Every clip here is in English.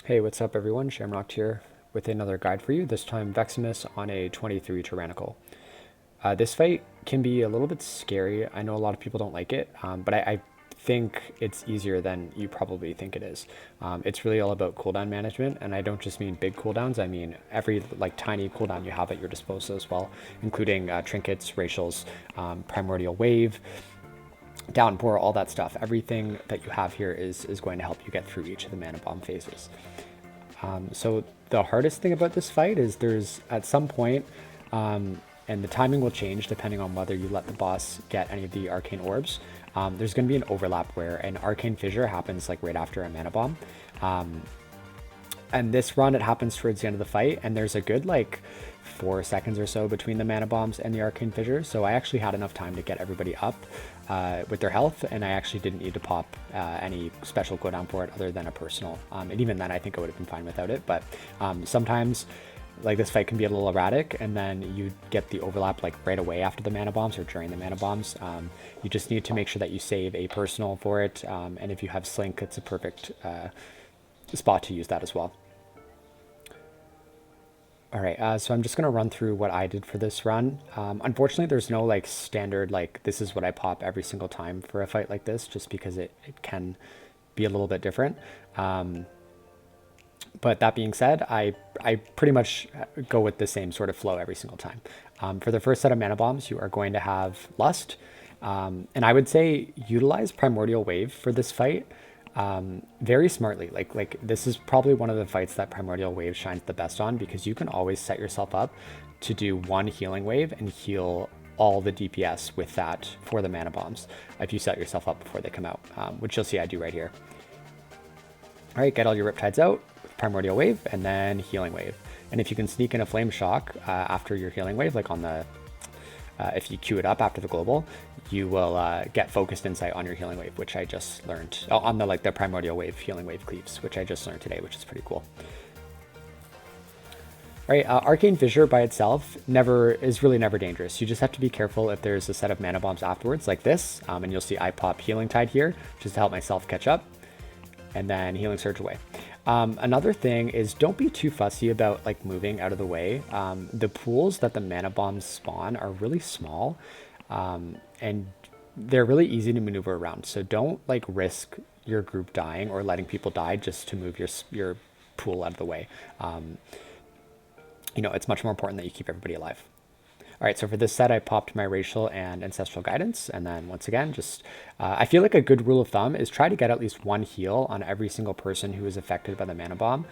Hey, what's up everyone? Shamrock here with another guide for you, this time Vexamus on a 23 Tyrannical. This fight can be a little bit scary. I know a lot of people don't like it, but I think it's easier than you probably think it is. It's really all about cooldown management, and I don't just mean big cooldowns, I mean every tiny cooldown you have at your disposal as well, including trinkets, racials, primordial wave, downpour, all that stuff. Everything that you have here is going to help you get through each of the mana bomb phases. So the hardest thing about this fight is there's at some point, and the timing will change depending on whether you let the boss get any of the arcane orbs. There's going to be an overlap where an arcane fissure happens like right after a mana bomb. And this run, it happens towards the end of the fight, and there's a good 4 seconds or so between the mana bombs and the arcane fissure. So I actually had enough time to get everybody up with their health, and I actually didn't need to pop any special cooldown for it other than a personal. And even then, I think I would have been fine without it. But sometimes, this fight can be a little erratic, and then you get the overlap right away after the mana bombs or during the mana bombs. You just need to make sure that you save a personal for it, and if you have Slink, it's a perfect spot to use that as well. All right, so I'm just going to run through what I did for this run. Unfortunately, there's no standard, this is what I pop every single time for a fight like this, just because it can be a little bit different. But that being said, I pretty much go with the same sort of flow every single time. For the first set of mana bombs, you are going to have Lust. And I would say utilize Primordial Wave for this fight very smartly. Like this is probably one of the fights that Primordial Wave shines the best on, because you can always set yourself up to do one healing wave and heal all the DPS with that for the mana bombs if you set yourself up before they come out, which you'll see I do right here. All right, get all your Riptides out with Primordial Wave and then Healing Wave. And if you can sneak in a Flame Shock after your Healing Wave, like on the if you queue it up after the global, you will get Focused Insight on your Healing Wave, which I just learned. Oh, on the Primordial Wave Healing Wave cleaves, which I just learned today, which is pretty cool. All right, Arcane Fissure by itself is really never dangerous. You just have to be careful if there's a set of mana bombs afterwards, like this, and you'll see I pop Healing Tide here, just to help myself catch up, and then Healing Surge away. Another thing is don't be too fussy about moving out of the way. The pools that the mana bombs spawn are really small, and they're really easy to maneuver around. So don't risk your group dying or letting people die just to move your pool out of the way. It's much more important that you keep everybody alive. All right, so for this set, I popped my Racial and Ancestral Guidance, and then once again, just I feel like a good rule of thumb is try to get at least one heal on every single person who is affected by the mana bomb,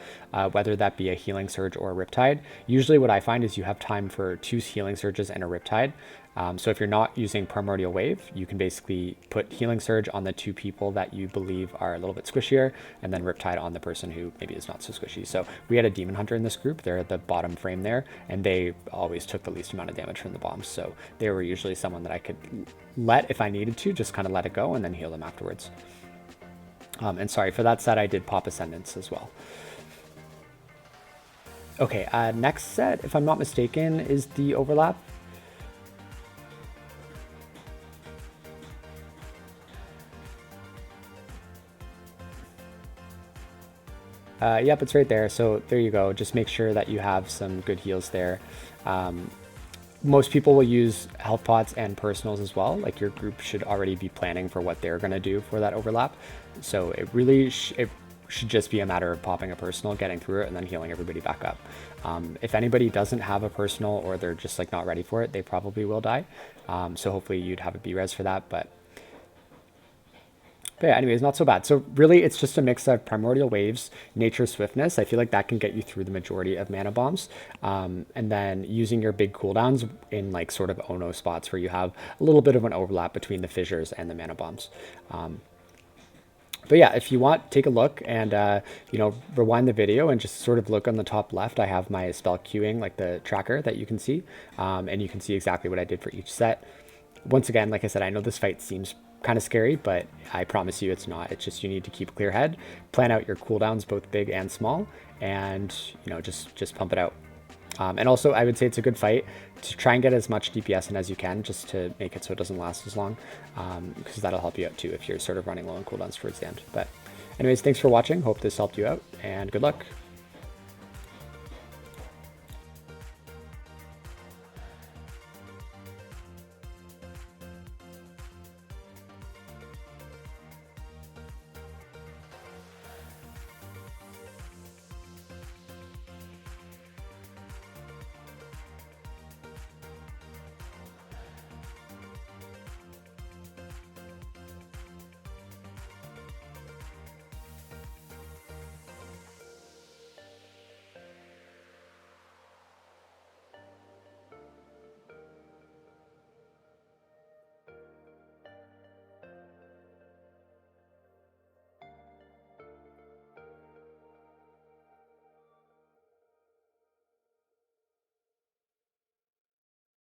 whether that be a Healing Surge or a Riptide. Usually what I find is you have time for 2 Healing Surges and a Riptide. So if you're not using Primordial Wave, you can basically put Healing Surge on the 2 people that you believe are a little bit squishier, and then Riptide on the person who maybe is not so squishy. So we had a Demon Hunter in this group. They're at the bottom frame there, and they always took the least amount of damage from the bombs. So they were usually someone that I could let, if I needed to, just kind of let it go and then heal them afterwards. And sorry, for that set, I did pop Ascendance as well. Okay, next set, if I'm not mistaken, is the Overlap. Yep, it's right there. So there you go. Just make sure that you have some good heals there. Most people will use health pots and personals as well. Your group should already be planning for what they're going to do for that overlap. So it really it should just be a matter of popping a personal, getting through it, and then healing everybody back up. If anybody doesn't have a personal, or they're just not ready for it, they probably will die. So hopefully you'd have a B-res for that, but yeah, anyways, not so bad. So really, it's just a mix of Primordial Waves, Nature Swiftness. I feel like that can get you through the majority of mana bombs. And then using your big cooldowns in sort of Ono spots where you have a little bit of an overlap between the fissures and the mana bombs. But yeah, if you want, take a look and, rewind the video and just sort of look on the top left. I have my spell queuing, the tracker that you can see. And you can see exactly what I did for each set. Once again, like I said, I know this fight seems kind of scary, but I promise you it's not. It's just you need to keep a clear head, plan out your cooldowns, both big and small, and just pump it out. And also, I would say it's a good fight to try and get as much DPS in as you can, just to make it so it doesn't last as long, because that'll help you out too if you're sort of running low on cooldowns towards the end. But Anyways, thanks for watching. Hope this helped you out, and good luck.